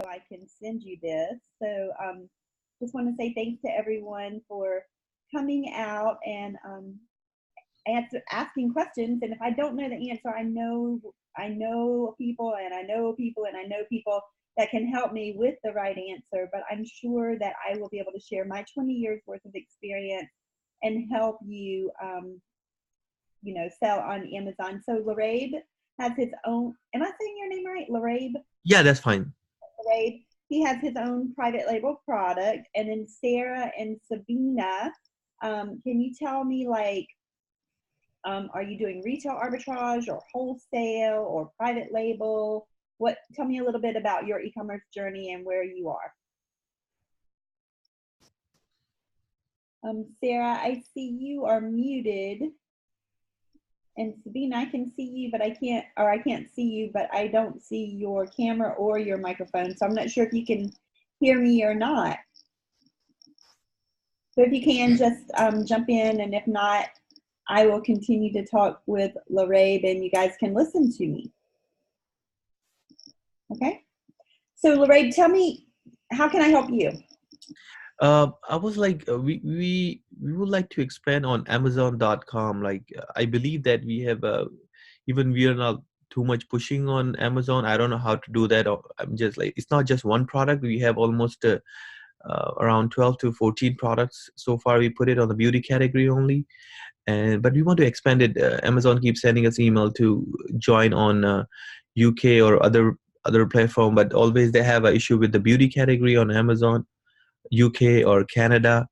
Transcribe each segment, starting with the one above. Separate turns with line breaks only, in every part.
so I can send you this. So just want to say thanks to everyone for coming out and asking questions. And if I don't know the answer, I know people and I know people and I know people that can help me with the right answer. But I'm sure that I will be able to share my 20 years worth of experience and help you, sell on Amazon. So Laraib has his own. Am I saying your name right, Laraib?
Yeah, that's fine.
Laraib. He has his own private label product, and then Sara and Sabina. Can you tell me, like, are you doing retail arbitrage or wholesale or private label? Tell me a little bit about your e-commerce journey and where you are. Sara, I see you are muted. And Sabina, I can see you, but I can't see you, but I don't see your camera or your microphone. So I'm not sure if you can hear me or not. So if you can, just jump in, and if not, I will continue to talk with Laraib and you guys can listen to me. Okay? So Laraib, tell me, how can I help you?
I was like, we would like to expand on Amazon.com. Like, I believe that we have even we are not too much pushing on Amazon. I don't know how to do that. Or I'm just like, it's not just one product. We have almost around 12 to 14 products so far. We put it on the beauty category only, but we want to expand it. Amazon keeps sending us email to join on UK or other platform, but always they have an issue with the beauty category on Amazon UK or Canada,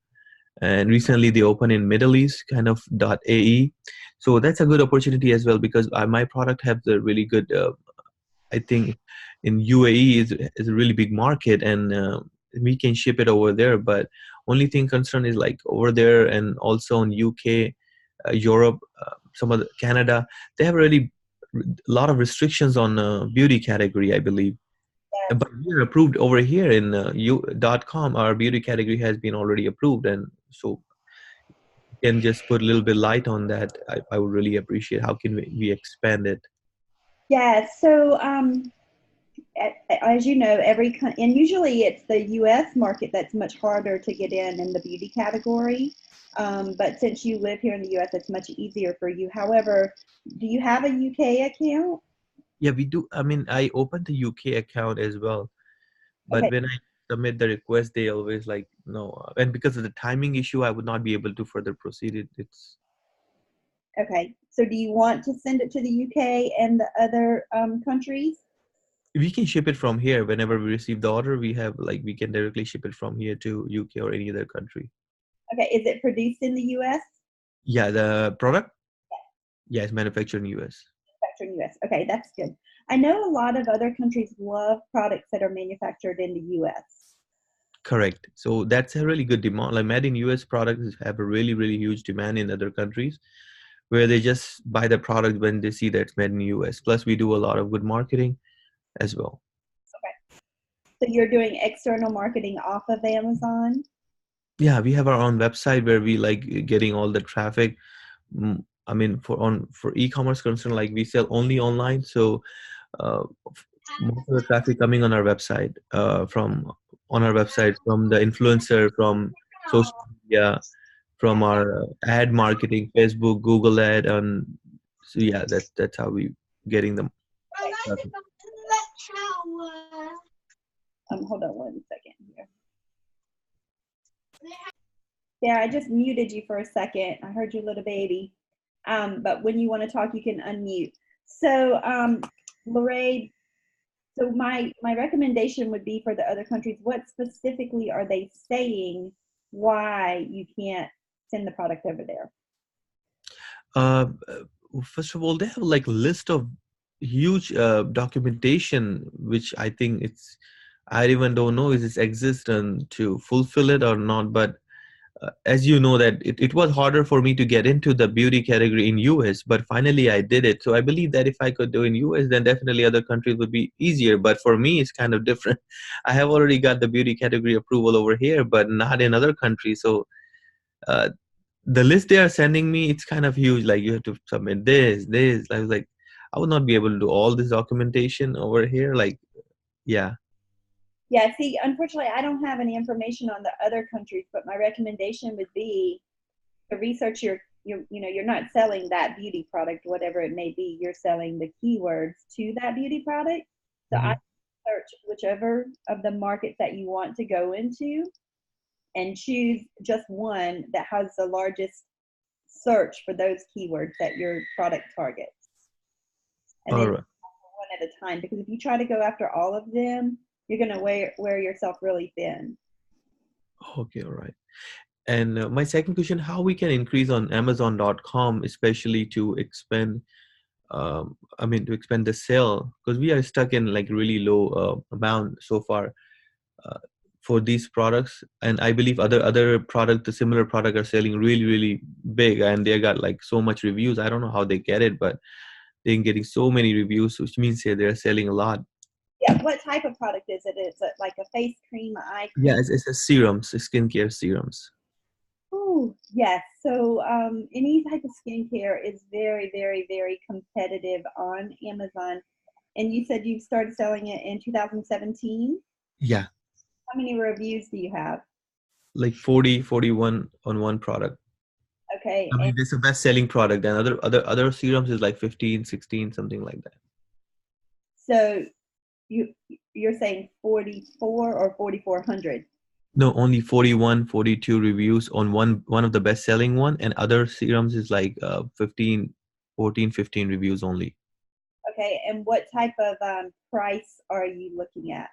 and recently they opened in Middle East, kind of .ae. So that's a good opportunity as well, because my product has a really good. I think in UAE is a really big market, and we can ship it over there. But only thing concern is like over there, and also in UK, Europe, some other Canada, they have really a lot of restrictions on beauty category, I believe. But we are approved over here in .com. Our beauty category has been already approved, and so can just put a little bit light on that. I would really appreciate. How can we expand it?
Yeah, so as you know, and usually it's the U.S. market that's much harder to get in the beauty category. But since you live here in the U.S., it's much easier for you. However, do you have a UK account?
Yeah, we do. I mean, I opened the UK account as well, but
Okay,
when I submit the request, they always like no. And because of the timing issue, I would not be able to further proceed it. It's
okay. So do you want to send it to the UK and the other countries?
we can ship it from here whenever we receive the order. We have like we can directly ship it from here to UK or any other country.
Okay, is it produced in the U.S.?
Yeah, the product. Yeah, it's manufactured in US.
Manufactured in the U.S. Okay, that's good. I know a lot of other countries love products that are manufactured in the U.S.
Correct. So that's a really good demand. Like made in US products have a really, really huge demand in other countries where they just buy the product when they see that it's made in US. Plus, we do a lot of good marketing as well.
Okay, so you're doing external marketing off of Amazon?
Yeah, we have our own website where we like getting all the traffic. I mean, for e-commerce concern, like we sell only online. So uh, most of the traffic coming on our website from on our website from the influencer, from social media, from our ad marketing, Facebook, Google ad, and so yeah, that's how we getting them. traffic.
Hold on one second here. Yeah, I just muted you for a second. I heard your little baby. But when you want to talk, you can unmute. So, Lorraine, so my recommendation would be for the other countries, what specifically are they saying why you can't send the product over there?
Uh, First of all, they have like list of huge documentation, which I think I even don't know is it existent to fulfill it or not. But as you know that it was harder for me to get into the beauty category in US, but finally I did it. So I believe that if I could do in US, then definitely other countries would be easier. But for me, it's kind of different. I have already got the beauty category approval over here, but not in other countries. So uh, the list they are sending me, it's kind of huge. Like you have to submit this. I was like, I would not be able to do all this documentation over here. Like, yeah.
Yeah, see, unfortunately, I don't have any information on the other countries, but my recommendation would be to research you're not selling that beauty product, whatever it may be. You're selling the keywords to that beauty product. So I
Hmm.
search whichever of the markets that you want to go into and choose just one that has the largest search for those keywords that your product targets. And
All
then
right.
one at a time, because if you try to go after all of them, you're going to wear yourself really thin.
Okay. All right. And my second question, how we can increase on Amazon.com, especially to expand, I mean, to expand the sale, because we are stuck in like really low amount so far uh, for these products. And I believe other product, the similar product are selling really, really big and they got like so much reviews. I don't know how they get it, but they're getting so many reviews, which means they're selling a lot.
Yeah, what type of product is it? Is it like a face cream, an eye
Yeah,
cream?
it's a serums, skincare serums.
Oh, yes. So any type of skincare is very, very, very competitive on Amazon. And you said you started selling it in 2017.
Yeah,
How many reviews do you have?
like 40, 41 on one product.
Okay,
I
and
mean, it's the best selling product, and other serums is like 15, 16, something like that.
so you you're saying 44 or 4,400?
No, only 41, 42 reviews on one of the best selling one, and other serums is like 15, 14, 15 reviews only.
Okay, and what type of price are you looking at?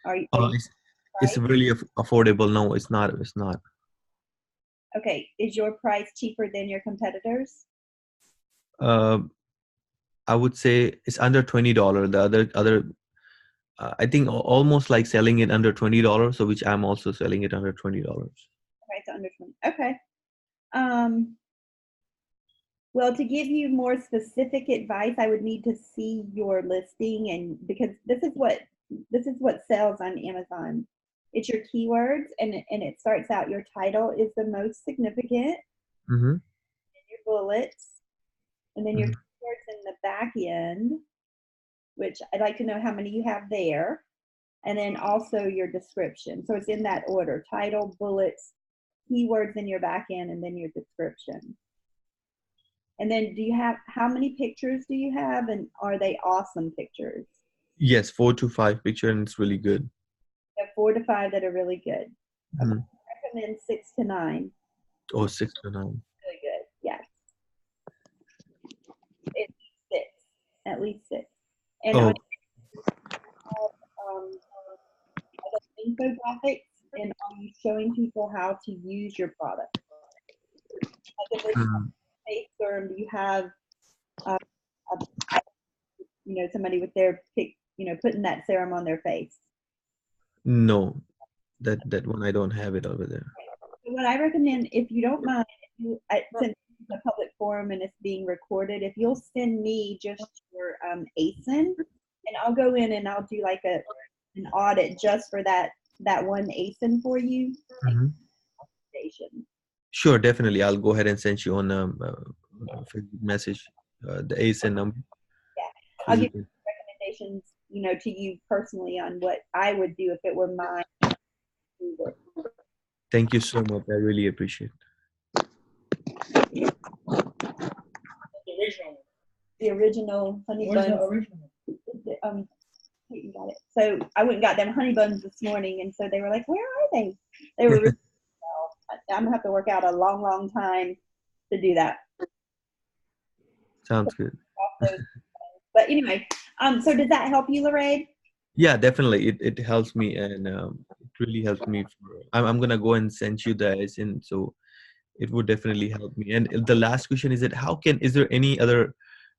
Are you
It's
price?
really affordable. No, it's not. It's not.
Okay, is your price cheaper than your competitors?
Uh, I would say it's under $20. The other I think almost like selling it under $20. So which I'm also selling it under $20.
Okay, so under 20. Okay. Um, well, to give you more specific advice, I would need to see your listing, and because this is what sells on Amazon. It's your keywords, and it starts out your title is the most significant,
Mm-hmm.
your bullets, and then your keywords in the back end, which I'd like to know how many you have there, and then also your description. So it's in that order: title, bullets, keywords in your back end, and then your description. And then do you have, how many pictures do you have, and are they awesome pictures?
Yes, 4 to 5 picture, and it's really good.
You have 4 to 5 that are really good. Okay,
Mhm.
I recommend 6 to 9.
Oh, 6 to 9.
Really good. Yes, it's six, at least six. And
Oh,
I have other infographics, and are you showing people how to use your product? Like if it's
mm,
face serum, do you have uh, a, somebody with their pic, putting that serum on their face?
no, that one I don't have it over there.
So what I recommend, if you don't mind, since it's a public forum and it's being recorded, if you'll send me just your ASIN, and I'll go in and I'll do like an audit just for that one ASIN for you.
Hmm.
Station.
Sure, definitely. I'll go ahead and send you on Facebook message the ASIN number.
Yeah,
So
I'll
you
give
can.
recommendations, to you personally on what I would do if it were mine.
Thank you so much. I really appreciate
The original honey buns. You got it. So I went and got them honey buns this morning, and so they were like, "Where are they?" They were really
it.
well. I'm gonna have to work out a long, long time to do that.
Sounds good.
But anyway, so does that help you, Laraib?
Yeah, definitely. It helps me, and it really helps me. I'm gonna go and send you the ASIN, so it would definitely help me. And the last question is that is there any other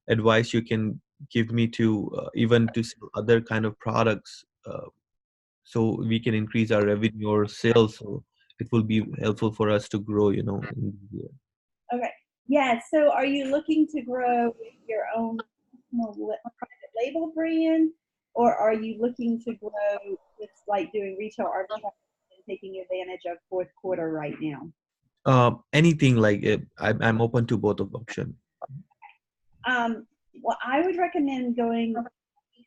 advice you can give me to even to sell other kind of products so we can increase our revenue or sales, so it will be helpful for us to grow, in the year.
Okay. Yeah. So are you looking to grow with your own private label brand, or are you looking to grow just like doing retail arbitrage and taking advantage of fourth quarter right now?
Anything like it, I'm open to both of option.
Well, I would recommend going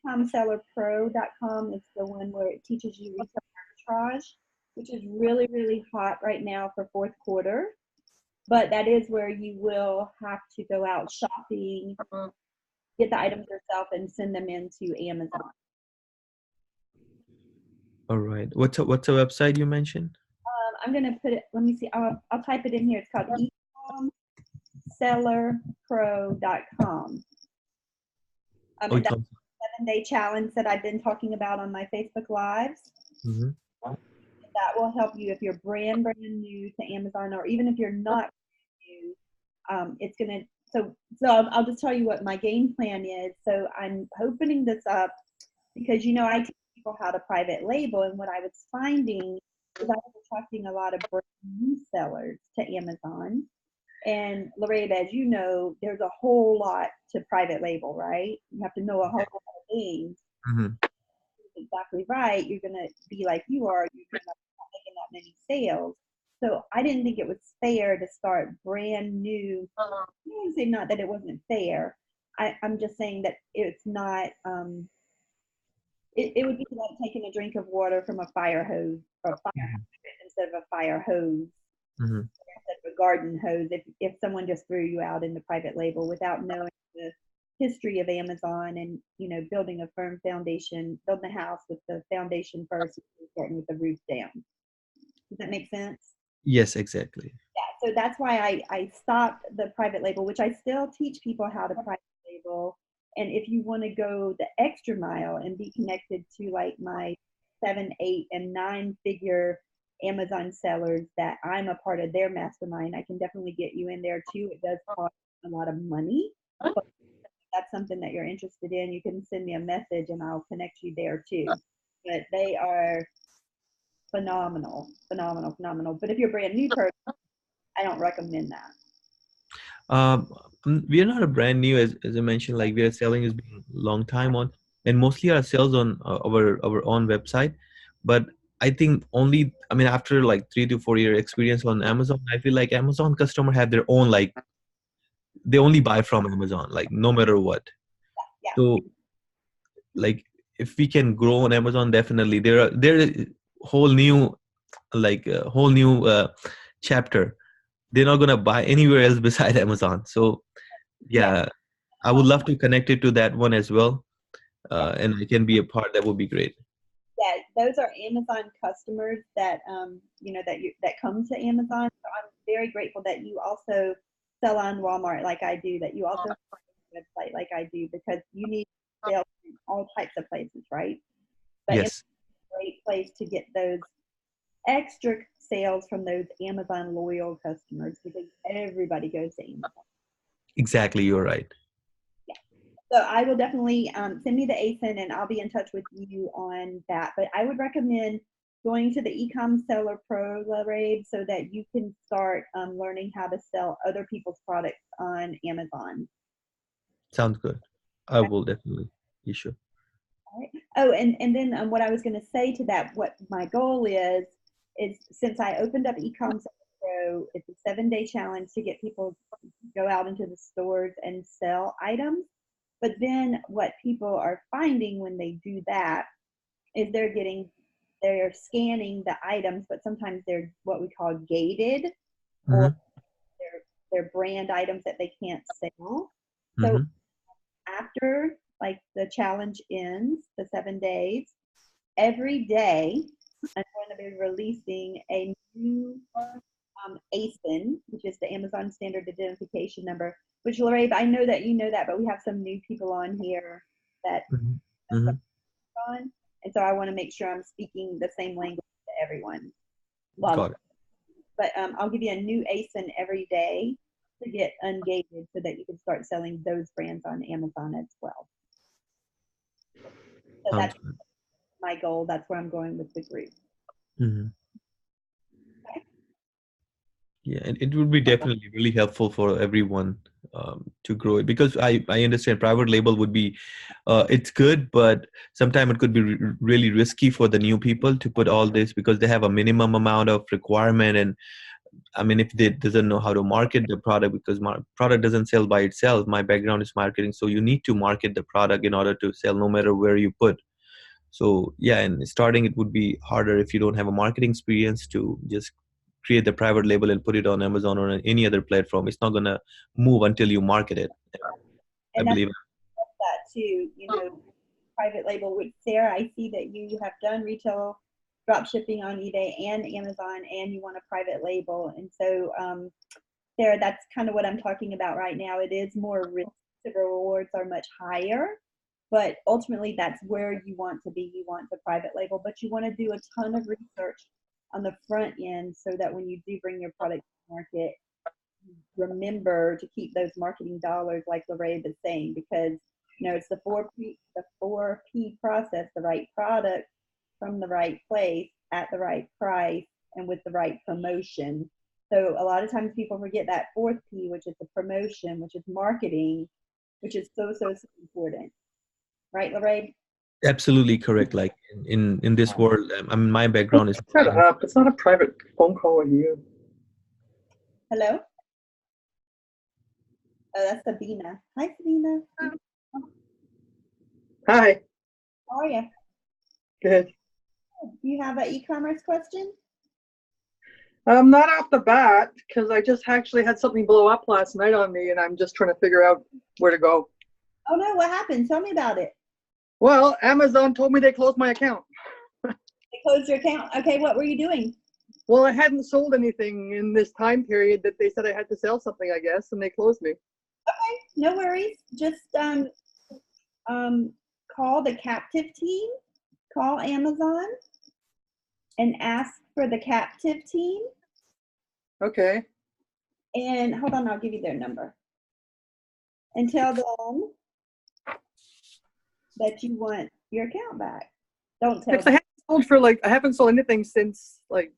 ecomsellerpro.com is the one where it teaches you retail arbitrage, which is really, really hot right now for fourth quarter. But that is where you will have to go out shopping, get the items yourself, and send them into Amazon.
All right. What's a website you mentioned?
I'm going to put it, let me see, I'll type it in here. It's called ecomsellerpro.com. And that's the 7-day challenge that I've been talking about on my Facebook Lives.
Mm-hmm.
That will help you if you're brand new to Amazon, or even if you're not new. It's going to, so I'll just tell you what my game plan is. So I'm opening this up because, I teach people how to private label, and what I was finding is I was attracting a lot of brand new sellers to Amazon. And Laraib, as you know, there's a whole lot to private label, right? You have to know a whole lot of things.
Mm-hmm.
Exactly right. You're going to be like you are. You're not making that many sales. So I didn't think it was fair to start brand new. I didn't say not that it wasn't fair. I'm just saying that it's not. It would be like taking a drink of water from a fire hose, or a fire hydrant instead of a fire hose.
Mm-hmm.
Instead of a garden hose. If someone just threw you out in the private label without knowing the history of Amazon and building a firm foundation, building a house with the foundation first, starting with the roof down. Does that make sense?
Yes, exactly.
Yeah, so that's why I stopped the private label, which I still teach people how to private label. And if you want to go the extra mile and be connected to like my 7, 8, and 9 figure Amazon sellers that I'm a part of their mastermind, I can definitely get you in there too. It does cost a lot of money, but if that's something that you're interested in, you can send me a message and I'll connect you there too. But they are phenomenal. But if you're a brand new person, I don't recommend that.
We are not a brand new, as I mentioned, like we are selling has been a long time on, and mostly our sales on our own website. But I think after like 3 to 4 year experience on Amazon, I feel like Amazon customer have their own, like they only buy from Amazon, like no matter what.
Yeah.
So like if we can grow on Amazon, definitely there is whole new chapter. They're not gonna buy anywhere else beside Amazon. So yeah, I would love to connect it to that one as well, and I can be a part. That would be great.
Yeah, those are Amazon customers that that come to Amazon. So I'm very grateful that you also sell on Walmart like I do, that you also have a website like I do, because you need sales in all types of places, right? But
Yes,
it's a great place to get those extra sales from those Amazon loyal customers, because everybody goes to Amazon.
exactly. You're right.
So I will definitely send me the ASIN and I'll be in touch with you on that. But I would recommend going to the Ecom Seller Pro, Laraib, so that you can start learning how to sell other people's products on Amazon.
Sounds good. I will definitely. You should.
All right. Oh, and then what I was going to say to that, what my goal is since I opened up Ecom Seller Pro, it's a 7-day challenge to get people to go out into the stores and sell items. But then what people are finding when they do that is they're scanning the items, but sometimes they're what we call gated, or they're brand items that they can't sell. So after like the challenge ends, the 7 days, every day I'm going to be releasing a new ASIN, which is the Amazon Standard Identification Number, which, Laraib, I know that you know that, but we have some new people on here that on, and so I want to make sure I'm speaking the same language to everyone.
Got it.
But I'll give you a new ASIN every day to get ungated so that you can start selling those brands on Amazon as well. So that's my goal. That's where I'm going with the group.
Yeah, and it would be definitely really helpful for everyone to grow it, because I understand private label would be it's good, but sometimes it could be really risky for the new people to put all this, because they have a minimum amount of requirement, and I mean, if they doesn't know how to market the product, because my product doesn't sell by itself. My background is marketing, so you need to market the product in order to sell, no matter where you put. So yeah, and starting it would be harder if you don't have a marketing experience to just create the private label and put it on Amazon or on any other platform. It's not gonna move until you market it. I
And that's
believe.
that too, private label with Sarah. I see that you have done retail drop shipping on eBay and Amazon, and you want a private label. And so, Sarah, that's kind of what I'm talking about right now. It is more risk. The rewards are much higher, but ultimately that's where you want to be. You want the private label, but you want to do a ton of research on the front end so that when you do bring your product to market, remember to keep those marketing dollars, like Laraib is saying, because it's the 4P process: the right product from the right place at the right price and with the right promotion. So a lot of times people forget that fourth P, which is the promotion, which is marketing, which is so important. Right, Laraib?
Absolutely correct. Like in this world, I mean, my background is.
Shut up. It's not a private phone call with you.
Hello? Oh, that's Sabina. Hi, Sabina.
Hi.
How are you?
Good.
Do you have an e-commerce question?
Not off the bat, because I just actually had something blow up last night on me, and I'm just trying to figure out where to go.
Oh no, what happened? Tell me about it.
Well, Amazon told me they closed my account.
They closed your account. Okay, what were you doing?
Well, I hadn't sold anything in this time period that they said I had to sell something, I guess, and they closed me.
Okay, no worries. Just call the captive team, call Amazon, and ask for the captive team.
Okay.
And hold on, I'll give you their number. And tell them that you want your account back. Don't tell them.
I haven't sold anything since like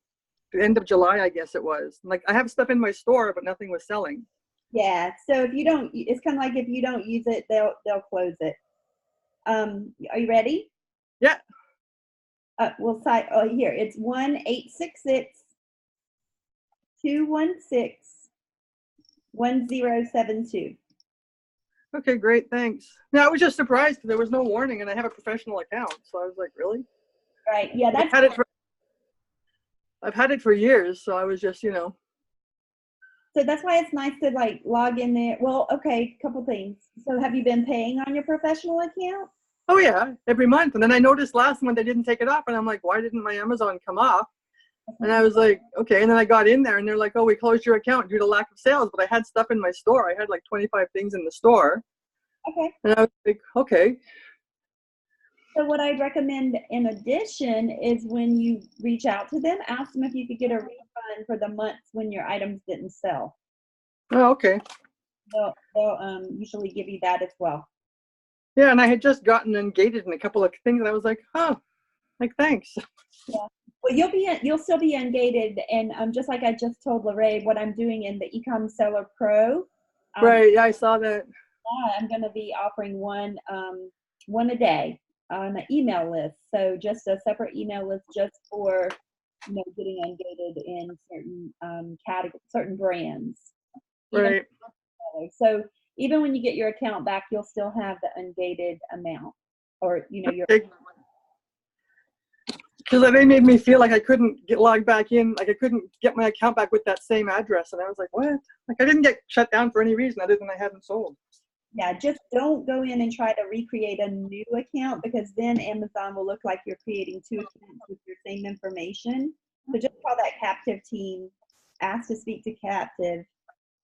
the end of July, I guess it was. Like I have stuff in my store, but nothing was selling.
Yeah. So if you don't, it's kind of like if you don't use it, they'll close it. Are you ready?
Yeah.
We'll cite. Oh, here it's 1-866-216-1072.
Okay, great, thanks. Now I was just surprised because there was no warning, and I have a professional account, so I was like, really?
Right. Yeah, that's.
I've had it for years, so I was just,
So that's why it's nice to like log in there. Well, okay, couple things. So have you been paying on your professional account?
Oh yeah, every month. And then I noticed last month they didn't take it off, and I'm like, why didn't my Amazon come off? And I was like, okay. And then I got in there, and they're like, oh, we closed your account due to lack of sales. But I had stuff in my store. I had like 25 things in the store.
Okay.
And I was like, okay.
So what I'd recommend in addition is when you reach out to them, ask them if you could get a refund for the months when your items didn't sell.
Oh, okay.
They'll usually give you that as well.
Yeah, and I had just gotten ungated in a couple of things, and I was like, huh, like thanks.
Yeah. Well, you'll still be ungated, and just like I just told Laraib, what I'm doing in the Ecom Seller Pro.
Right. Yeah, I saw that.
I'm going to be offering one a day on an email list. So just a separate email list just for getting ungated in certain certain brands.
Right.
So even when you get your account back, you'll still have the ungated amount, or your.
Because they made me feel like I couldn't get logged back in, like I couldn't get my account back with that same address, and I was like, what? Like I didn't get shut down for any reason other than I hadn't sold.
Yeah, just don't go in and try to recreate a new account, because then Amazon will look like you're creating two accounts with your same information. So just call that captive team, ask to speak to captive,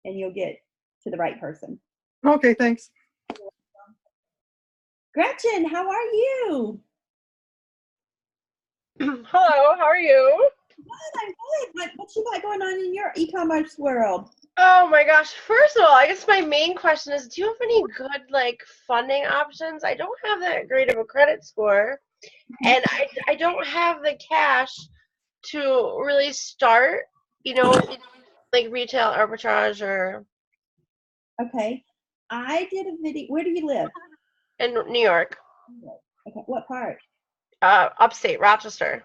and you'll get to the right person.
Okay, thanks.
Gretchen, how are you?
Hello, how are you?
Good, I'm good. What you got going on in your e-commerce world?
Oh my gosh. First of all, I guess my main question is, do you have any good funding options? I don't have that great of a credit score, and I don't have the cash to really start, like retail arbitrage or.
Okay. I did a video. Where do you live?
In New York.
Okay. What part?
Upstate, Rochester.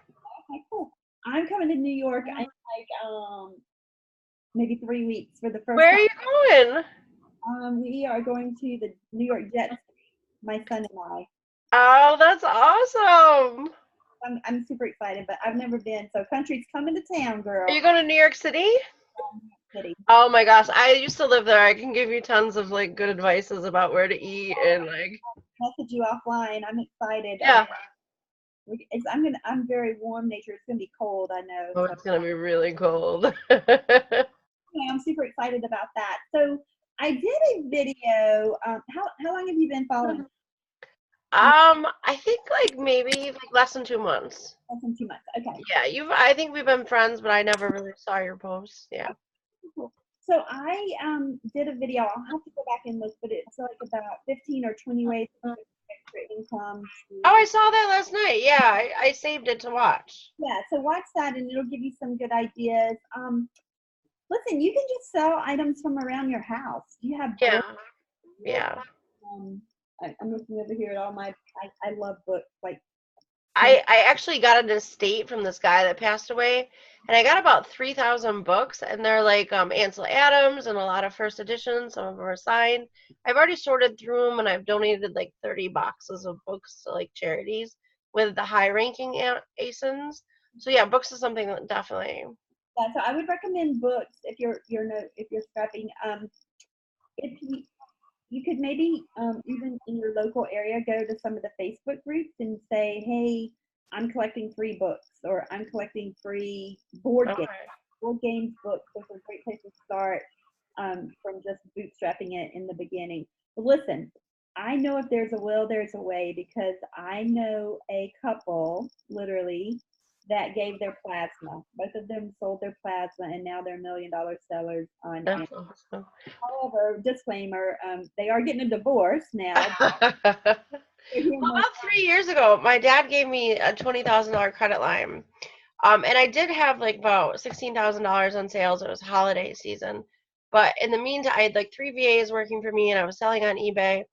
Okay, cool. I'm coming to New York. I'm like maybe 3 weeks for the first
Where are
time.
you going?
We are going to the New York Jets, my son and I.
Oh, that's awesome.
I'm super excited, but I've never been. So country's coming to town, girl.
Are you going to New York City?
City.
Oh my gosh, I used to live there. I can give you tons of like good advices about where to eat and like.
Message you offline. I'm excited.
Yeah.
I'm very warm nature. It's gonna be cold, I know.
Oh,
So.
it's gonna be really cold.
Yeah, I'm super excited about that. So I did a video. How long have you been following?
I think like maybe like less than 2 months.
Less than 2 months. Okay.
Yeah, I think we've been friends, but I never really saw your posts. Yeah.
So I did a video. I'll have to go back and look, but it's like about 15 or 20 ways to make extra income.
Oh, I saw that last night. Yeah, I saved it to watch.
Yeah, so watch that and it'll give you some good ideas. Listen, you can just sell items from around your house. You have
Yeah.
books.
Yeah.
I'm looking over here at all my. I love books. Like
I actually got an estate from this guy that passed away, and I got about 3,000 books, and they're like Ansel Adams and a lot of first editions. Some of them are signed. I've already sorted through them, and I've donated like 30 boxes of books to like charities with the high-ranking ASINs. So yeah, books is something that definitely.
yeah, so I would recommend books if you're scrapping. If you could maybe even in your local area go to some of the Facebook groups and say, hey, I'm collecting 3 books, or I'm collecting 3 board games. Board games, books, those are a great place to start from just bootstrapping it in the beginning. But listen, I know if there's a will, there's a way, because I know a couple, literally, that gave their plasma. Both of them sold their plasma, and now they're $1 million sellers on Amazon.
Awesome.
However, disclaimer, they are getting a divorce now.
Well, about 3 years ago, my dad gave me a $20,000 credit line. And I did have like about $16,000 on sales. It was holiday season. But in the meantime, I had like 3 VAs working for me and I was selling on eBay.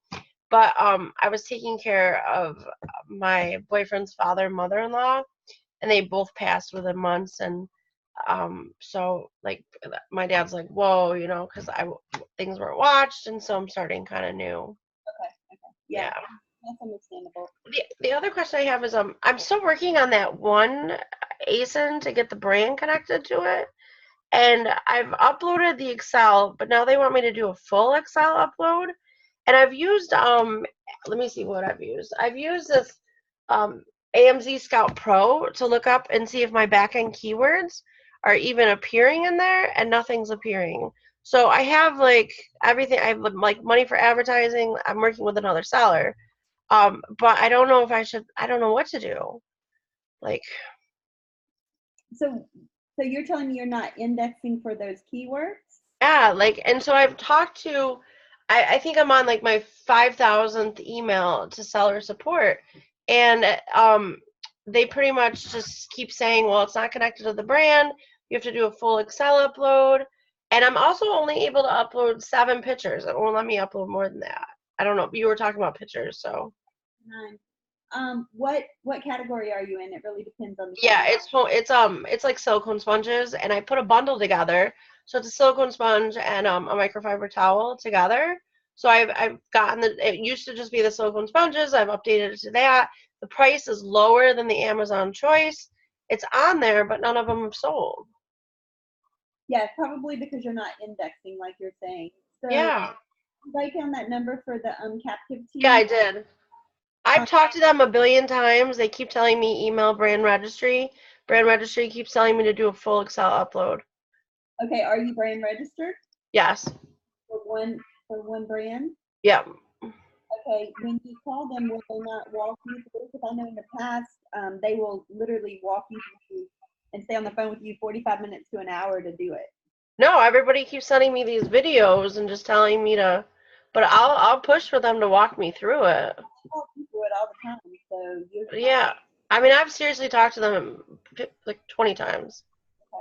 But I was taking care of my boyfriend's father and mother-in-law, and they both passed within months. And so like my dad's like, whoa, you know, because things weren't watched, and so I'm starting kind of new.
Okay. Yeah. That's understandable.
The other question I have is I'm still working on that one ASIN to get the brand connected to it, and I've uploaded the Excel, but now they want me to do a full Excel upload, and I've used let me see what I've used. I've used this AMZ Scout Pro to look up and see if my backend keywords are even appearing in there, and nothing's appearing. So I have like everything. I have like money for advertising. I'm working with another seller. But I don't know if I don't know what to do. Like,
So you're telling me you're not indexing for those keywords?
yeah, like, and so I've talked to, I think I'm on like my 5,000th email to seller support, and they pretty much just keep saying, well, it's not connected to the brand. You have to do a full Excel upload, and I'm also only able to upload 7 pictures. It won't let me upload more than that. I don't know. You were talking about pictures, so.
9. What category are you in? It really depends on the
Yeah,
category.
it's like silicone sponges, and I put a bundle together. So it's a silicone sponge and a microfiber towel together. So I've gotten it used to just be the silicone sponges. I've updated it to that. The price is lower than the Amazon choice. It's on there, but none of them have sold.
Yeah, probably because you're not indexing like you're saying. So
Yeah.
write down that number for the captive team.
Yeah, I did. I've talked to them a billion times. They keep telling me email brand registry. Brand registry keeps telling me to do a full Excel upload.
Okay, are you brand registered?
Yes.
For one brand?
Yeah.
Okay, when you call them, will they not walk you through? Because I know in the past, they will literally walk you through and stay on the phone with you 45 minutes to an hour to do it.
No, everybody keeps sending me these videos and just telling me to, but I'll push for them to walk me through it.
I walk you through it all the time, so
Yeah, I mean, I've seriously talked to them like 20 times,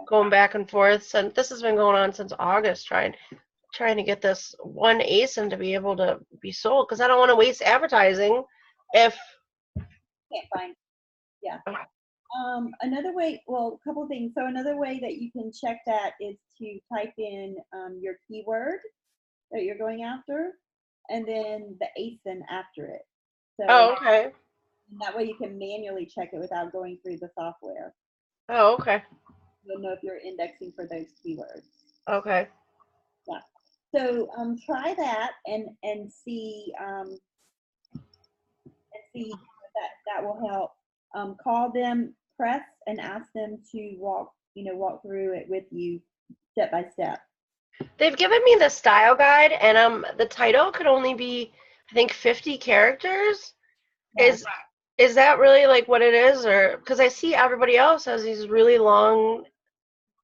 going back and forth. Since this has been going on since August, trying to get this one ASIN to be able to be sold, because I don't want to waste advertising if
can't find. Yeah. Another way, well, a couple of things. So another way that you can check that is to type in your keyword that you're going after, and then the ASIN after it. So
Oh, okay.
that way you can manually check it without going through the software.
Oh, okay.
You'll know if you're indexing for those keywords.
Okay.
Yeah. So try that and see that will help. Call them, press, and ask them to walk through it with you step by step.
They've given me the style guide, and the title could only be, I think, 50 characters.
Yeah.
Is that really like what it is, or because I see everybody else has these really long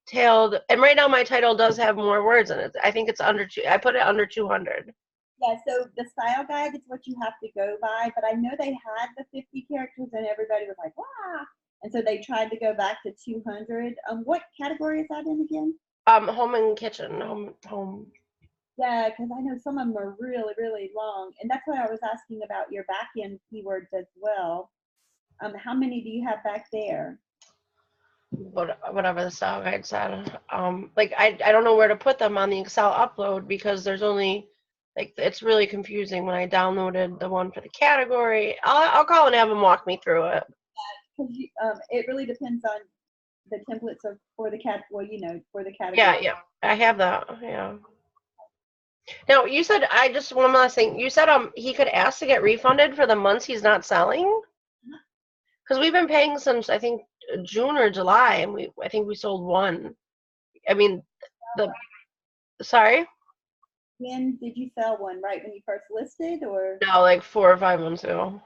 tailed, and right now my title does have more words in it. I think it's under two. I put it under 200.
Yeah, so the style guide is what you have to go by, but I know they had the 50 characters and everybody was like, wow. And so they tried to go back to 200. What category is that in again?
Home and kitchen, home.
Yeah, because I know some of them are really, really long. And that's why I was asking about your back end keywords as well. How many do you have back there?
Whatever the style guide said. Like I don't know where to put them on the Excel upload because there's only, like, it's really confusing when I downloaded the one for the category. I'll call and have them walk me through it.
Because it really depends on the templates for the for the category.
Yeah, I have that. Yeah. Now you said, one last thing. You said he could ask to get refunded for the months he's not selling, because we've been paying since I think June or July, and I think we sold one. I mean, sorry.
When did you sell one? Right when you first listed, or?
No, like 4 or 5 months ago.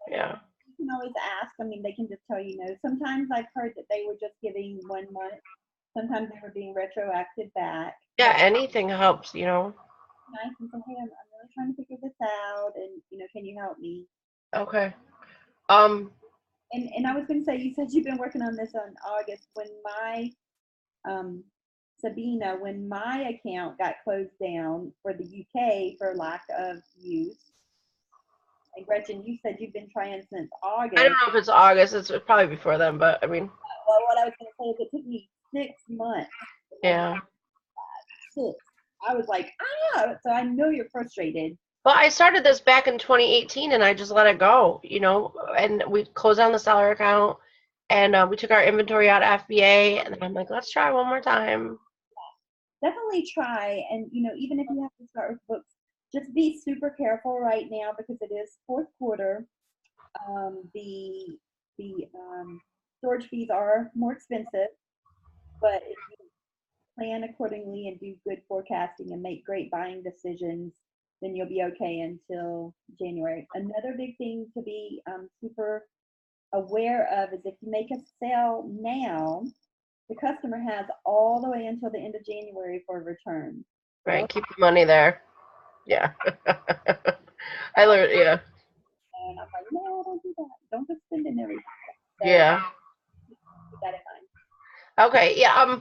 Yeah.
You can always ask. I mean, they can just tell you no. Sometimes I've heard that they were just giving 1 month. Sometimes they were being retroactive back.
Yeah, anything helps, you know.
Nice and say, hey, I'm really trying to figure this out, and can you help me?
Okay.
And I was going to say, you said you've been working on this on August. When my Sabina, when my account got closed down for the UK for lack of use, and Gretchen, you said you've been trying since August.
I don't know if it's August. It's probably before then, but I mean.
Well, what I was going to say is it took me 6 months.
Yeah.
6. I was like, so I know you're frustrated.
Well, I started this back in 2018, and I just let it go, you know, and we closed down the seller account, and we took our inventory out of FBA, and then I'm like, let's try one more time.
Definitely try, and even if you have to start with books, just be super careful right now because it is fourth quarter. The storage fees are more expensive, but if you plan accordingly and do good forecasting and make great buying decisions, then you'll be okay until January. Another big thing to be super aware of is if you make a sale now, the customer has all the way until the end of January for a return.
Right, keep the money there. Yeah. I learned, yeah.
And I'm like, no, don't do that. Don't just spend it everything. So
Yeah.
keep that in mind.
Okay, yeah.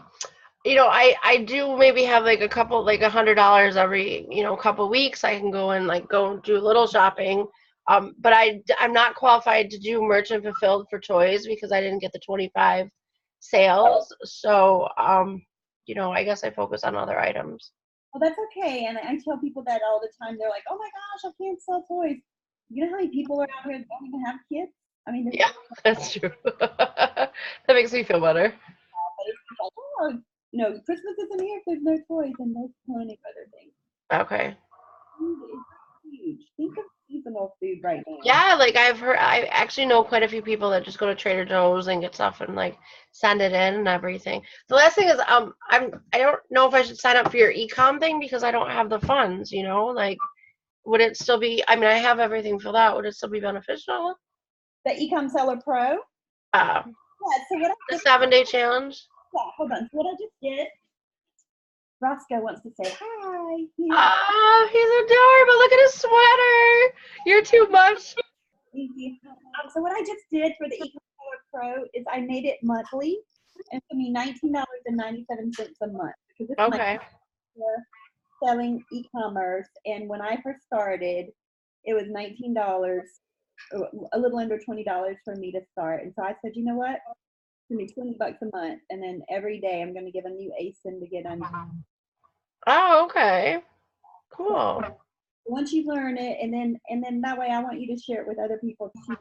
You know, I do maybe have like a couple, like $100 every, couple weeks. I can go and like go do a little shopping. But I'm not qualified to do merchant fulfilled for toys because I didn't get the 25 sales. So, I guess I focus on other items.
Well, that's okay. And I tell people that all the time. They're like, oh my gosh, I can't sell toys. You know how many people are out here that don't even have kids? I mean,
Yeah, that's true. That makes me feel better.
like, oh, Christmas isn't here if there's no toys, and there's plenty of other things.
Okay.
Food is huge. Think of seasonal food right now.
Yeah, like I actually know quite a few people that just go to Trader Joe's and get stuff and like send it in and everything. The last thing is I don't know if I should sign up for your e-com thing because I don't have the funds, like would it still be, I mean, I have everything filled out, would it still be beneficial?
The Ecom Seller Pro?
Yeah,
So what I
the
did,
7-day challenge.
yeah, hold on. So what I just did, Roscoe wants to say hi.
Oh, he's adorable. Look at his sweater. You're too much.
Thank you. So what I just did for the Ecom Seller Pro is I made it monthly, and it took me $19.97 a month because it's
Okay.
my selling e-commerce. And when I first started, it was $19, a little under $20 for me to start. And so I said, you know what? It's gonna be $20 a month, and then every day I'm gonna give a new ASIN to get under.
Oh, okay. Cool.
Once you learn it, and then that way I want you to share it with other people too.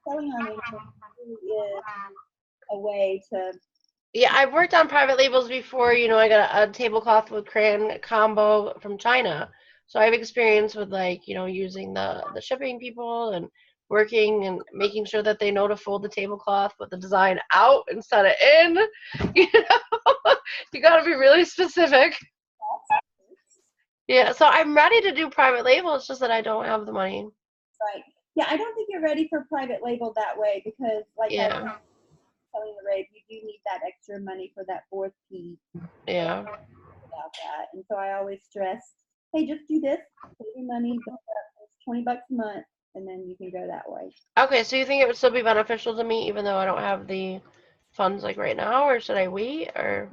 Selling on Amazon really is a way to.
Yeah, I've worked on private labels before. You know, I got a tablecloth with crayon combo from China. So I have experience with like, you know, using the shipping people and working and making sure that they know to fold the tablecloth with the design out instead of in. You know, you got to be really specific. Yeah, so I'm ready to do private label. It's just that I don't have the money.
Right. Yeah, I don't think you're ready for private label that way because, like I was telling Laraib, you do need that extra money for that fourth piece.
Yeah.
About that, and so I always stress, hey, just do this, save your money, it's $20 a month, and then you can go that way.
Okay, so you think it would still be beneficial to me even though I don't have the funds like right now, or should I wait, or?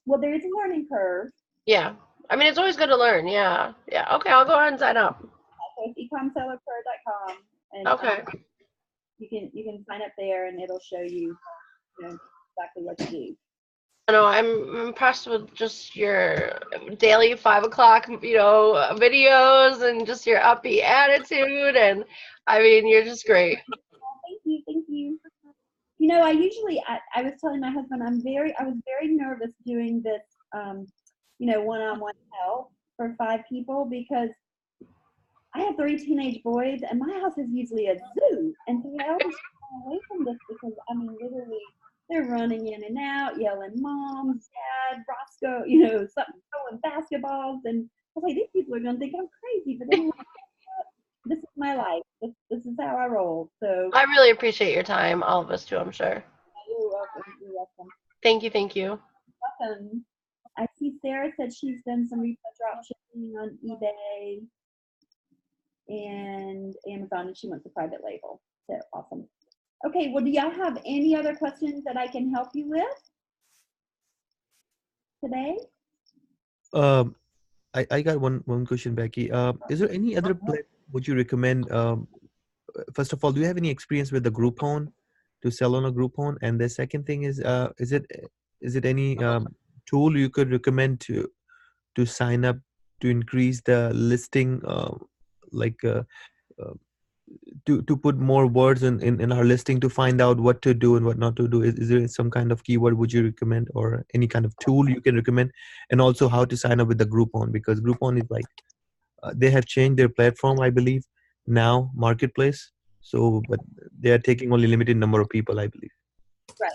Well, there is a learning curve.
Yeah. I mean, it's always good to learn. Yeah. Yeah. Okay, I'll go ahead and sign up.
So it's ecomsellerpro.com, and
Okay.
you can sign up there, and it'll show you, exactly what to do.
I know I'm impressed with just your daily 5 o'clock, videos and just your upbeat attitude, and I mean, you're just great.
Thank you. I was telling my husband I was very nervous doing this, one-on-one help for 5 people because I have 3 teenage boys, and my house is usually a zoo, and so I always shy away from this because literally they're running in and out, yelling, "Mom, Dad, Roscoe," something, throwing basketballs, and I was like, these people are gonna think I'm crazy, but then this is my life. This is how I roll. So
I really appreciate your time, all of us too, I'm sure.
you're welcome. You're welcome.
Thank you.
Welcome. I see Sara said she's done some retail drop shipping on eBay and Amazon, and she wants a private label. So awesome. Okay, well, do y'all have any other questions that I can help you with today?
I got one question, Becky. Is there any other platform would you recommend? First of all, do you have any experience with the Groupon to sell on a Groupon? And the second thing is it any tool you could recommend to sign up to increase the listing, to put more words in our listing to find out what to do and what not to do? Is there some kind of keyword would you recommend, or any kind of tool you can recommend? And also how to sign up with the Groupon, because Groupon is like they have changed their platform, I believe, now marketplace. So, but they are taking only limited number of people, I believe.
Right.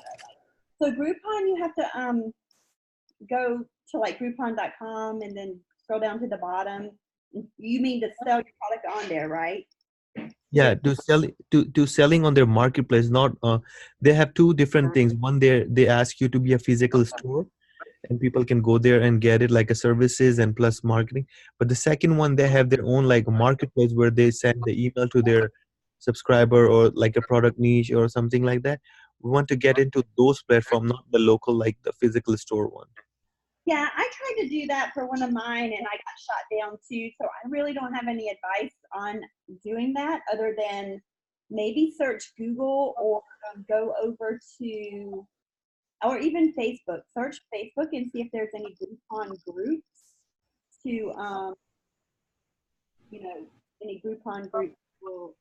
So Groupon, you have to go to like Groupon.com and then scroll down to the bottom. You mean to sell your product on there, right?
Yeah, to selling on their marketplace. Not they have 2 different things. One, they ask you to be a physical store, and people can go there and get it, like a services and plus marketing. But the second one, they have their own like marketplace where they send the email to their subscriber, or like a product niche or something like that. We want to get into those platforms, not the local, like the physical store one.
Yeah, I tried to do that for one of mine, and I got shot down too. So I really don't have any advice on doing that other than maybe search Google or go over to, or even Facebook. Search Facebook and see if there's any Groupon groups any Groupon groups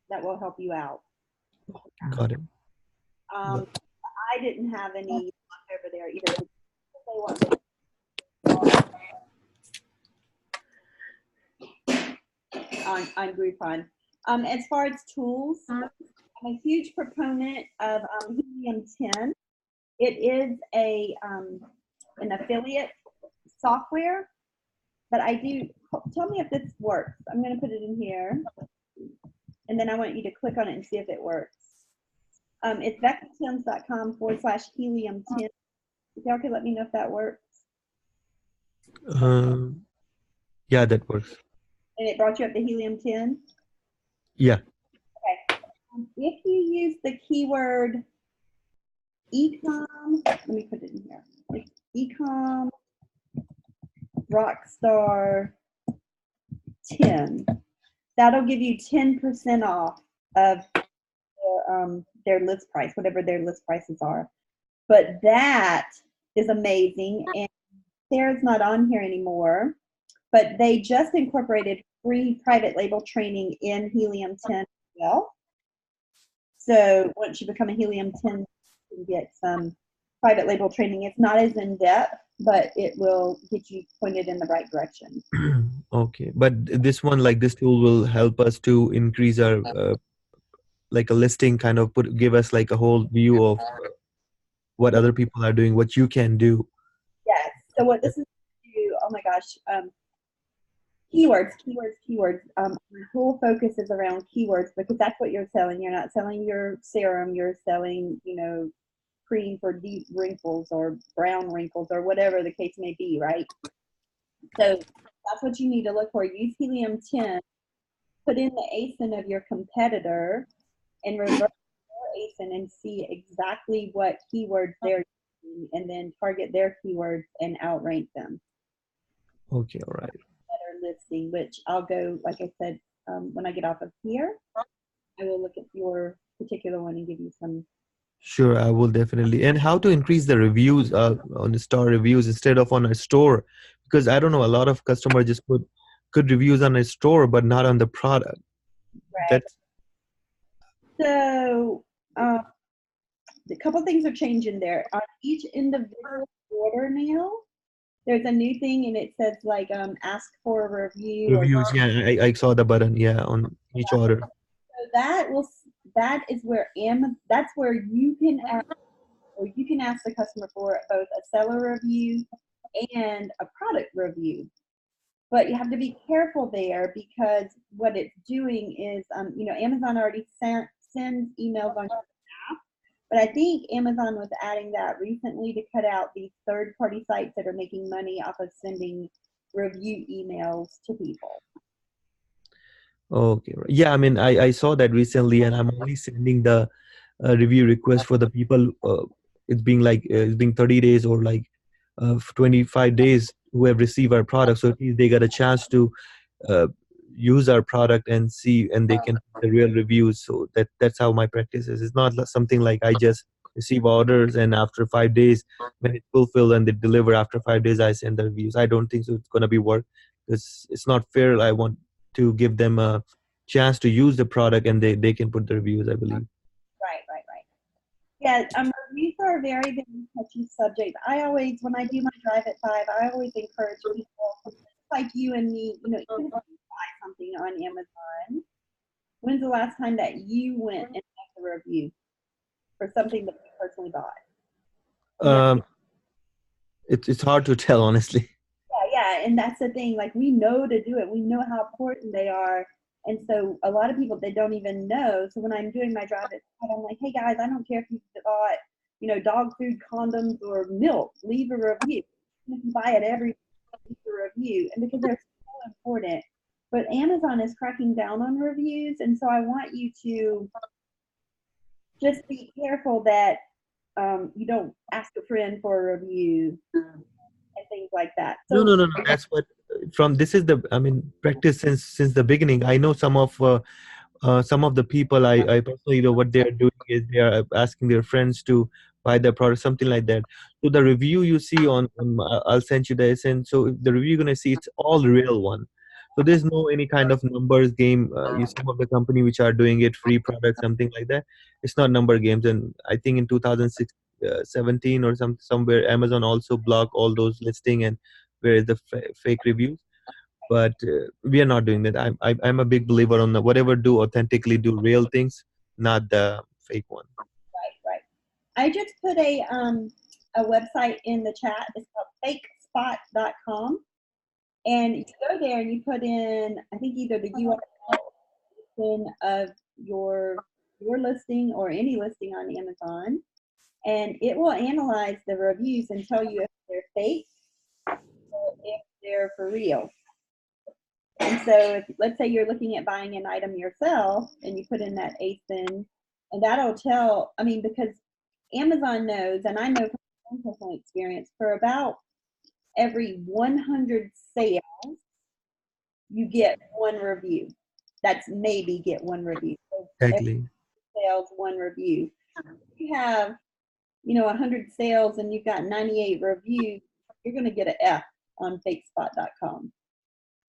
that will help you out.
Got it.
I didn't have any over there either. They want on Groupon. As far as tools, I'm a huge proponent of Helium-10. It is an affiliate software, but tell me if this works. I'm going to put it in here, and then I want you to click on it and see if it works. It's beckythames.com/Helium-10. If y'all could let me know if that works.
Yeah, that works.
And it brought you up to Helium-10?
Yeah.
Okay. If you use the keyword ecom, let me put it in here. It's ecom rockstar 10. That'll give you 10% off of their list price, whatever their list prices are. But that is amazing. And Sarah's not on here anymore, but they just incorporated free private label training in Helium 10 as well. So once you become a Helium 10, you can get some private label training. It's not as in-depth, but it will get you pointed in the right direction.
Okay, but this one, like this tool, will help us to increase our like a listing, kind of give us like a whole view of what other people are doing, what you can do.
Yes. So what this is do, oh my gosh, keywords. My whole focus is around keywords because that's what you're selling. You're not selling your serum. You're selling, cream for deep wrinkles or brown wrinkles or whatever the case may be, right? So that's what you need to look for. Use Helium 10, put in the ASIN of your competitor, and reverse your ASIN and see exactly what keywords they're using, and then target their keywords and outrank them.
Okay, all right.
Better listing, which I'll go, like I said, when I get off of here, I will look at your particular one and give you some.
Sure, I will definitely. And how to increase the reviews on the star reviews instead of on a store? Because I don't know, a lot of customers just put good reviews on a store, but not on the product.
Right.
That's
So a couple things are changing there. On each individual order now, there's a new thing, and it says like ask for a review.
reviews. Yeah, I saw the button. Yeah, on each order.
So that is where that's where you can ask, or you can ask the customer for both a seller review and a product review. But you have to be careful there because what it's doing is, Amazon already sends emails on your behalf, but I think Amazon was adding that recently to cut out these third-party sites that are making money off of sending review emails to people.
Okay, right. Yeah, I mean, I saw that recently, and I'm only sending the review request for the people. It's being 30 days or like 25 days who have received our product. So at least they got a chance to uh, use our product and see, and they can put the real reviews. So that's how my practice is. It's not something like I just receive orders and after 5 days when it's fulfilled and they deliver after 5 days I send the reviews. I don't think so. It's gonna be work because it's not fair. I want to give them a chance to use the product and they can put the reviews, I believe.
Right. Yeah, reviews are a very, very touchy subject. I always, when I do my drive at 5, I always encourage people like you and me, even if you buy something on Amazon, when's the last time that you went and left a review for something that you personally bought?
It's hard to tell, honestly.
Yeah, and that's the thing. Like, we know to do it. We know how important they are. And so a lot of people, they don't even know. So when I'm doing my drive at 5, I'm like, hey guys, I don't care if you bought, dog food, condoms, or milk, leave a review. If you buy it every leave a review. And because they're so important. But Amazon is cracking down on reviews. And so I want you to just be careful that you don't ask a friend for a review and things like that. So
No. That's what this is I mean, practice since the beginning. I know some of the people I personally know what they're doing is they are asking their friends to buy their product, something like that. So the review you see I'll send you the essence. So the review you're gonna see, it's all real one. So there's no any kind of numbers game. You some of the company which are doing it free product, something like that. It's not number games. And I think in 2017 or somewhere Amazon also blocked all those listing and where is the fake reviews. But we are not doing that. I'm a big believer on the whatever do authentically, do real things, not the fake one.
right. I just put a website in the chat. It's called fakespot.com. And you go there and you put in, I think, either the URL of your listing or any listing on Amazon, and it will analyze the reviews and tell you if they're fake or if they're for real. And so if, let's say you're looking at buying an item yourself and you put in that ASIN, and that'll tell, I mean, because Amazon knows, and I know from my own personal experience, for about every 100 sales, you get one review. That's maybe get one review. So
Exactly.
sales, 1 review. If you have, 100 sales and you've got 98 reviews, you're going to get an F on fakespot.com,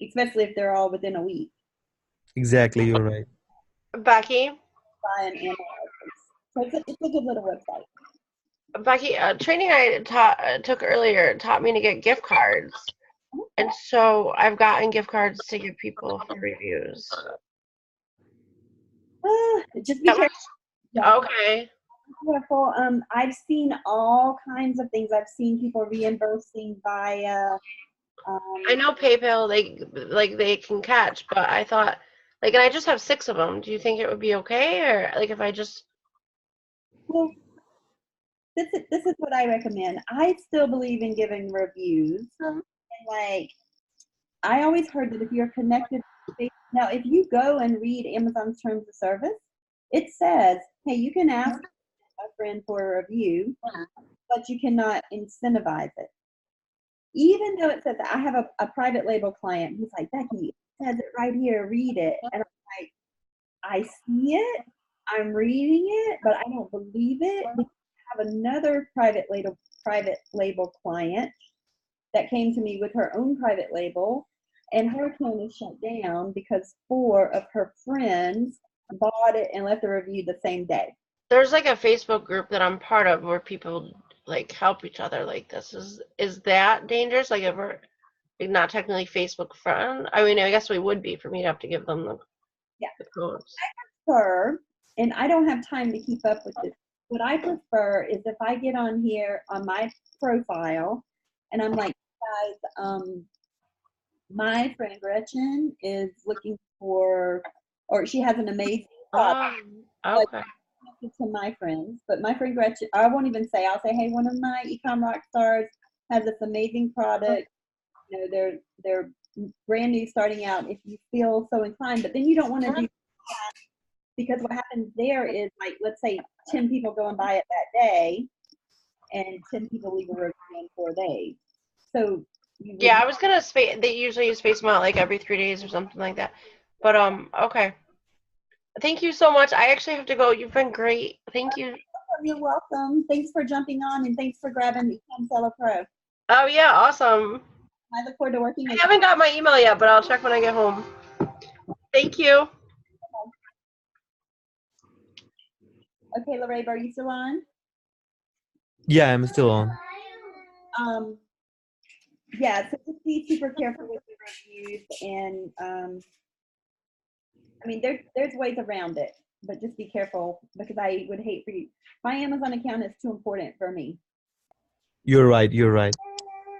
especially if they're all within a week.
Exactly, you're right.
Becky,
Buy and analyze. So it's a good little website.
Becky, training I took earlier taught me to get gift cards. And so I've gotten gift cards to give people for reviews.
Just be careful.
Okay.
Careful. I've seen all kinds of things. I've seen people reimbursing via.
I know PayPal, they can catch, but I thought, and I just have 6 of them. Do you think it would be okay, or if I just?
Well, this is what I recommend. I still believe in giving reviews. And I always heard that if you're connected, now if you go and read Amazon's terms of service, it says, hey, you can ask a friend for a review, but you cannot incentivize it. Even though it says that, I have a private label client who's like, Becky, it says it right here, read it. And I'm like, I see it, I'm reading it, but I don't believe it. I have another private label client that came to me with her own private label, and her account is shut down because 4 of her friends bought it and left a review the same day.
There's a Facebook group that I'm part of where people help each other like this. Is that dangerous? If we're not technically Facebook friend? I mean, I guess we would be for me to have to give them the codes.
I prefer, and I don't have time to keep up with this. What I prefer is if I get on here on my profile and I'm like, guys, my friend Gretchen is looking for, or she has an amazing product.
Okay.
To my friends, but my friend Gretchen, I won't even say, I'll say, hey, one of my e-com rock stars has this amazing product. They're brand new, starting out, if you feel so inclined. But then you don't want to do that, because what happens there is, let's say 10 people go and buy it that day, and 10 people leave a review in 4 days. So
I was gonna space. They usually space them out every 3 days or something like that. But okay. Thank you so much. I actually have to go. You've been great. Thank you.
You're welcome. Thanks for jumping on, and thanks for grabbing the e-com Seller Pro.
Oh yeah, awesome.
I look forward to working with you.
I haven't got my email yet, but I'll check when I get home. Thank you.
Okay, Laraib, are you still on?
Yeah, I'm still on.
Yeah, so just be super careful with the reviews, and I mean, there's ways around it, but just be careful, because I would hate for you. My Amazon account is too important for me.
You're right.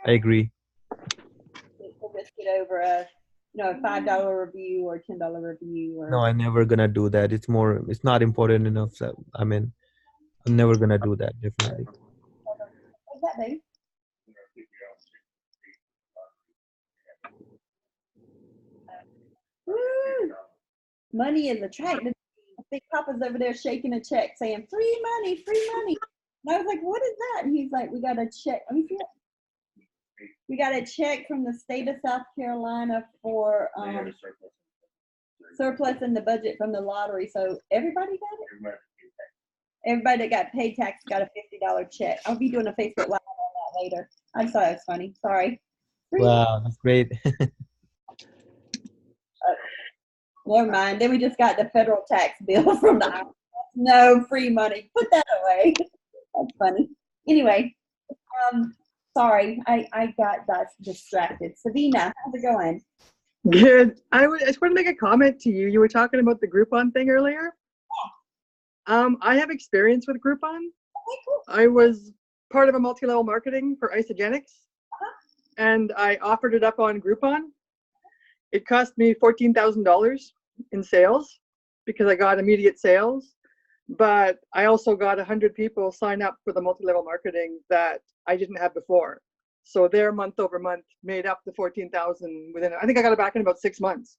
I agree.
To risk it over a $5 review or $10 review. Or
No, I'm never gonna do that. It's not important enough. So, I mean, I'm never gonna do that, definitely.
What's that, babe? Woo! Money is attractive. Big Papa's over there shaking a check saying, free money, free money. And I was like, what is that? And he's like, we got a check. Let me see it. We got a check from the state of South Carolina for surplus in the budget from the lottery. So everybody got it? Everybody that got paid tax got a $50 check. I'll be doing a Facebook Live on that later. I'm sorry, it's funny. Sorry.
Wow, that's great.
Never mind. Then we just got the federal tax bill from the IRS. No free money. Put that away. That's funny. Anyway, sorry, I got distracted. Sabina, how's it going?
Good. I just wanted to make a comment to you. You were talking about the Groupon thing earlier. Yeah. I have experience with Groupon.
Okay, cool.
I was part of a multi-level marketing for Isogenics, and I offered it up on Groupon. It cost me $14,000 in sales because I got immediate sales, but I also got 100 people sign up for the multi-level marketing that I didn't have before. So their month over month made up the 14,000 within, I think I got it back in about 6 months.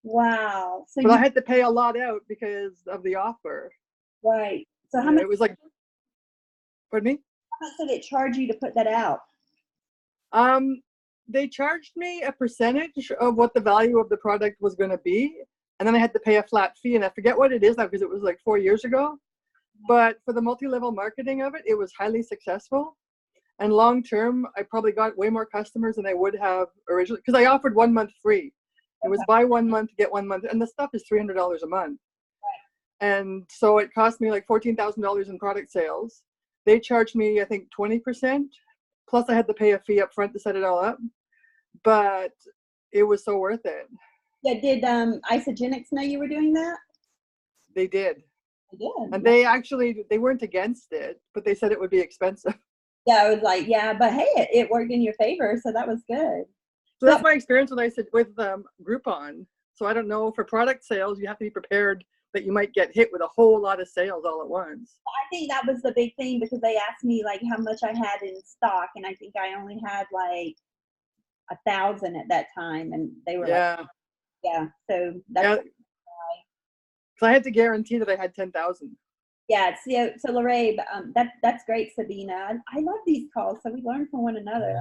Wow. So
but I had to pay a lot out because of the offer.
Right. So how much?
It was like, pardon me?
How much did it charge you to put that out?
They charged me a percentage of what the value of the product was going to be, and then I had to pay a flat fee, and I forget what it is now because it was like 4 years ago. But for the multi-level marketing of it, it was highly successful. And long term, I probably got way more customers than I would have originally, because I offered 1 month free. It was buy 1 month, get 1 month, and the stuff is $300 a month. And so it cost me like $14,000 in product sales. They charged me, I think, 20%. Plus I had to pay a fee up front to set it all up. But it was so worth it.
Yeah, did Isogenics know you were doing that?
They did.
They did.
And they weren't against it, but they said it would be expensive.
Yeah, I was like, yeah, but hey, it worked in your favor, so that was good.
So that's my experience with Groupon. So I don't know, for product sales, you have to be prepared that you might get hit with a whole lot of sales all at once.
I think that was the big thing, because they asked me like how much I had in stock, and I think I only had like 1,000 at that time, and they were like, yeah. So that's
so I had to guarantee that I had 10,000.
Yeah, so Laraib, that's great, Sabina. I love these calls, so we learn from one another.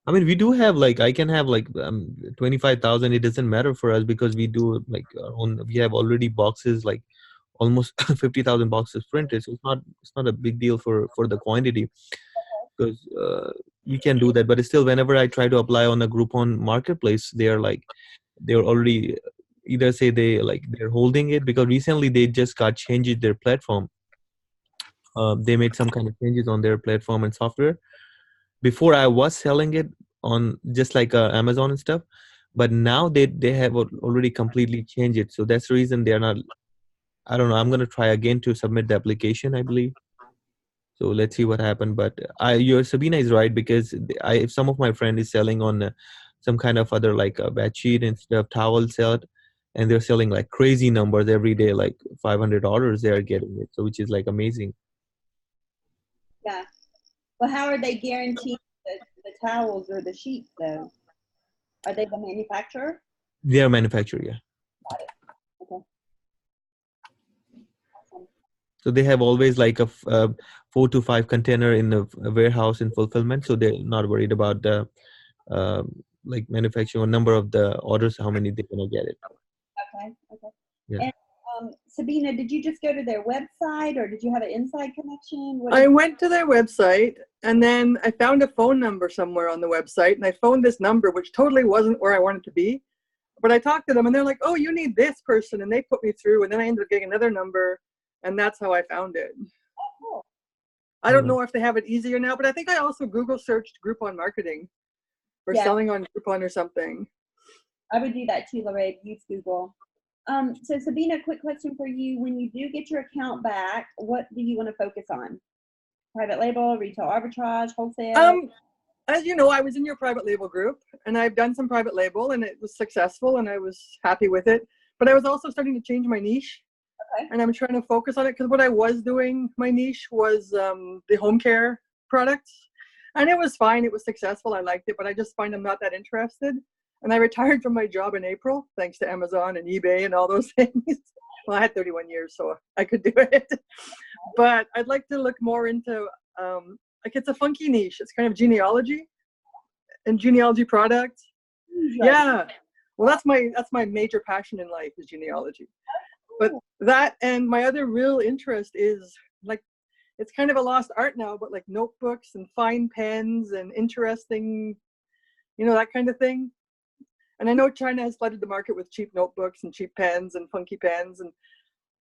I mean, we do have like, I can have like 25,000. It doesn't matter for us because we do like we have already boxes, like almost 50,000 boxes printed. So it's not a big deal for the quantity, because you can do that. But still, whenever I try to apply on a Groupon marketplace, they're already either say they're holding it, because recently they just got changed their platform. They made some kind of changes on their platform and software. Before I was selling it on just like Amazon and stuff, but now they have already completely changed it. So that's the reason they're not. I don't know. I'm gonna try again to submit the application, I believe. So let's see what happened. But your Sabina is right, because if some of my friend is selling on some kind of other like a bed sheet and stuff, towel set, and they're selling like crazy numbers every day, like $500 they are getting it. So which is like amazing.
Yeah. Well, how are they guaranteeing the towels or the sheets, though? Are they the manufacturer?
They are manufacturer, yeah.
Got it. Okay. Awesome.
So they have always like a 4 to 5 container in the warehouse in fulfillment. So they're not worried about the like manufacturing or number of the orders, how many they're gonna get it.
Okay.
Yeah.
And Sabina, did you just go to their website, or did you have an inside connection?
I went to their website, and then I found a phone number somewhere on the website, and I phoned this number, which totally wasn't where I wanted to be. But I talked to them, and they're like, oh, you need this person, and they put me through, and then I ended up getting another number, and that's how I found it.
Oh, cool.
I don't know if they have it easier now, but I think I also Google searched Groupon marketing or selling on Groupon or something.
I would do that too, Laraib. Use Google. So Sabina, quick question for you. When you do get your account back, what do you want to focus on? Private label, retail arbitrage, wholesale?
As you know, I was in your private label group, and I've done some private label, and it was successful, and I was happy with it. But I was also starting to change my niche.
Okay.
And I'm trying to focus on it, because what I was doing, my niche was the home care products. And it was fine. It was successful. I liked it, but I just find I'm not that interested. And I retired from my job in April, thanks to Amazon and eBay and all those things. Well, I had 31 years, so I could do it. But I'd like to look more into, like, it's a funky niche. It's kind of genealogy and genealogy products. Yeah. Well, that's my major passion in life, is genealogy. But that, and my other real interest is, like, it's kind of a lost art now, but like notebooks and fine pens and interesting, that kind of thing. And I know China has flooded the market with cheap notebooks and cheap pens and funky pens. And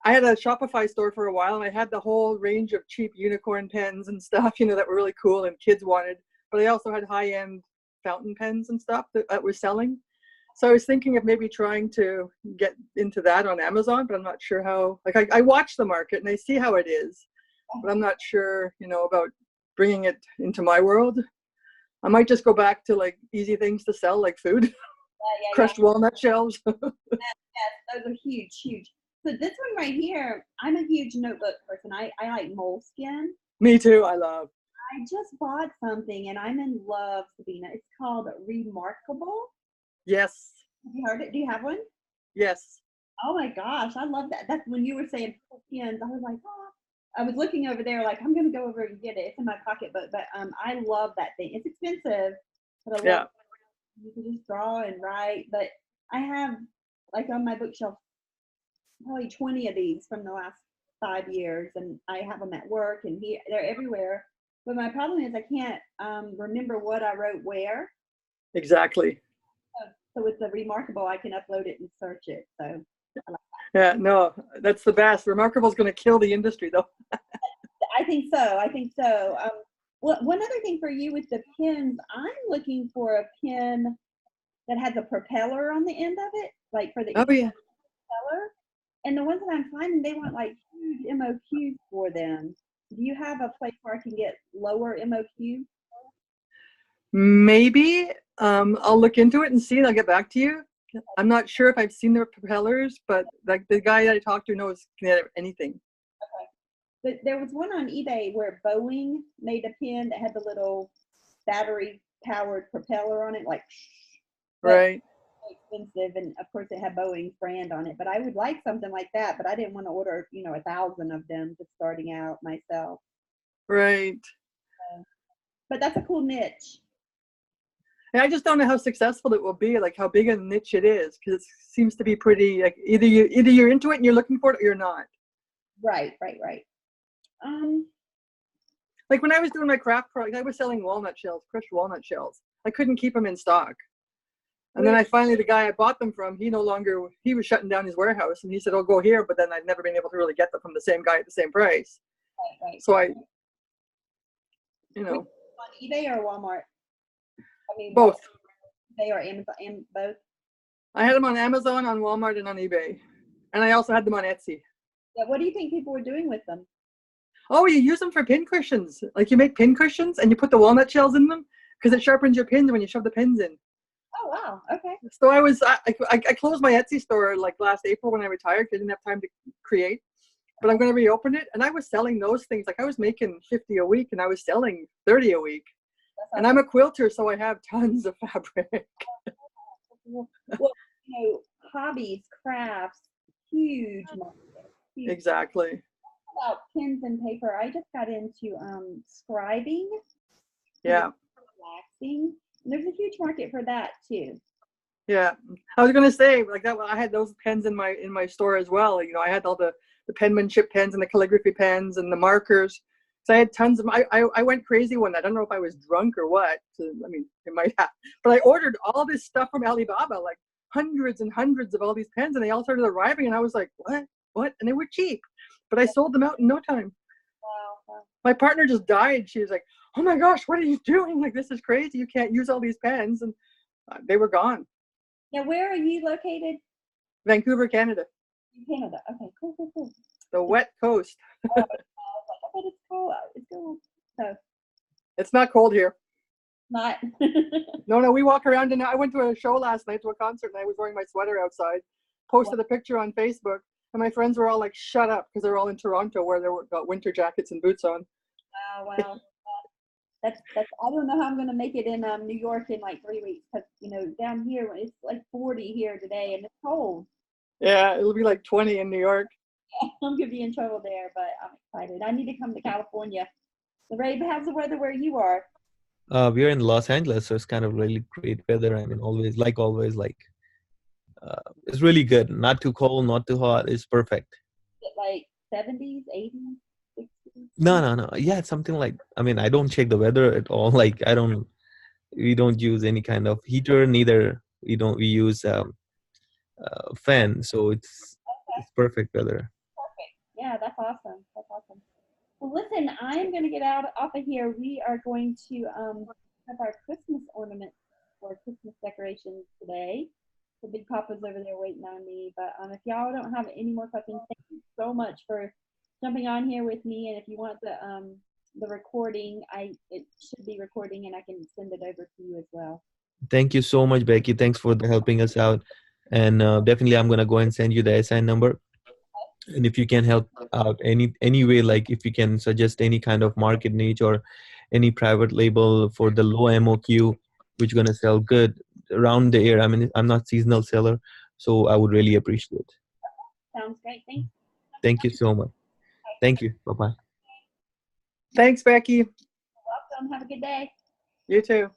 I had a Shopify store for a while, and I had the whole range of cheap unicorn pens and stuff, that were really cool and kids wanted. But I also had high-end fountain pens and stuff that was selling. So I was thinking of maybe trying to get into that on Amazon, but I'm not sure how. Like, I watch the market and I see how it is, but I'm not sure, about bringing it into my world. I might just go back to like easy things to sell, like food. Crushed walnut shells.
Yes, those are huge. So this one right here, I'm a huge notebook person. I like moleskin.
Me too. I love.
I just bought something and I'm in love, Sabina. It's called Remarkable.
Yes.
Have you heard it? Do you have one?
Yes.
Oh my gosh, I love that. That's when you were saying pens. I was like, I was looking over there like, I'm gonna go over and get it. It's in my pocketbook, but I love that thing. It's expensive, but I love it. You can just draw and write. But I have, like, on my bookshelf, probably 20 of these from the last 5 years, and I have them at work and here, they're everywhere. But my problem is I can't remember what I wrote where.
Exactly.
So it's a Remarkable. I can upload it and search it. So
Yeah, no, that's the best. Remarkable's going to kill the industry, though.
I think so. I think so. One other thing for you with the pins, I'm looking for a pin that has a propeller on the end of it, like for the
Oh, yeah.
propeller. And the ones that I'm finding, they want like huge MOQs for them. Do you have a place where I can get lower MOQ?
Maybe. I'll look into it and see, and I'll get back to you. I'm not sure if I've seen the propellers, but like the guy that I talked to knows can get anything.
Okay. But there was one on eBay where Boeing made a pin that had the little battery-powered propeller on it, like.
Right.
Expensive, and of course it had Boeing's brand on it. But I would like something like that. But I didn't want to order, 1,000 of them just starting out myself.
Right.
But that's a cool niche.
And I just don't know how successful it will be, like how big a niche it is, because it seems to be pretty like either you're into it and you're looking for it or you're not.
Right.
Like when I was doing my craft product, I was selling walnut shells, crushed walnut shells. I couldn't keep them in stock. And then the guy I bought them from, he was shutting down his warehouse, and he said, "Oh, go here." But then I'd never been able to really get them from the same guy at the same price.
Right.
So
On eBay or Walmart? I mean,
both.
eBay or Amazon, both.
I had them on Amazon, on Walmart, and on eBay. And I also had them on Etsy.
Yeah, what do you think people were doing with them?
Oh, you use them for pin cushions. Like you make pin cushions and you put the walnut shells in them because it sharpens your pins when you shove the pins in.
Oh, wow. Okay.
So I closed my Etsy store like last April when I retired because I didn't have time to create. But I'm going to reopen it. And I was selling those things. Like I was making 50 a week and I was selling 30 a week. And I'm a quilter, so I have tons of fabric.
Well, hobbies, crafts, huge market. Huge.
Exactly.
About pens and paper, I just got into scribing.
Yeah.
Relaxing. And there's a huge market for that too.
Yeah, I was gonna say like that. I had those pens in my store as well. I had all the penmanship pens and the calligraphy pens and the markers. So I had tons of. I went crazy one night. I don't know if I was drunk or what. I mean, it might have. But I ordered all this stuff from Alibaba, like hundreds and hundreds of all these pens, and they all started arriving, and I was like, what? And they were cheap, but I sold them out in no time.
Wow.
My partner just died. She was like, "Oh my gosh, what are you doing? Like, this is crazy. You can't use all these pens." And they were gone.
Now, where are you located?
Vancouver, Canada.
Canada. Okay, cool.
The wet coast.
I was like, it's cold. It's cool. So
it's not cold here.
Not.
No, we walk around, and I went to a show last night, to a concert, and I was wearing my sweater outside. Posted a picture on Facebook, and my friends were all like, "Shut up," because they're all in Toronto where they got winter jackets and boots on.
Wow. That's. I don't know how I'm gonna make it in New York in like 3 weeks, because down here it's like 40 here today, and it's cold.
Yeah, it'll be like 20 in New York.
I'm gonna be in trouble there, but I'm excited. I need to come to California. Laraib, how's the weather where you are?
We're in Los Angeles, so it's kind of really great weather. I mean, always, it's really good. Not too cold, not too hot. It's perfect.
Is it like 70s, 80s, 60s?
No. Yeah, it's something like, I mean, I don't check the weather at all. Like, we don't use any kind of heater, neither. We use fan. So it's perfect weather.
Perfect. Yeah, that's awesome. Well, listen, I'm going to get off of here. We are going to have our Christmas ornaments or Christmas decorations today. The Big Papa's over there waiting on me. But if y'all don't have any more questions, thank you so much for jumping on here with me. And if you want the recording, it should be recording, and I can send it over to you as well.
Thank you so much, Becky. Thanks for helping us out. And definitely, I'm going to go and send you the SIN number. And if you can help out any way, like if you can suggest any kind of market niche or any private label for the low MOQ, which is going to sell good around the year. I mean, I'm not seasonal seller, so I would really appreciate it.
Sounds great. Thanks.
Thank you so much. Thank you. Bye-bye.
Thanks, Becky.
You're welcome. Have a good day.
You too.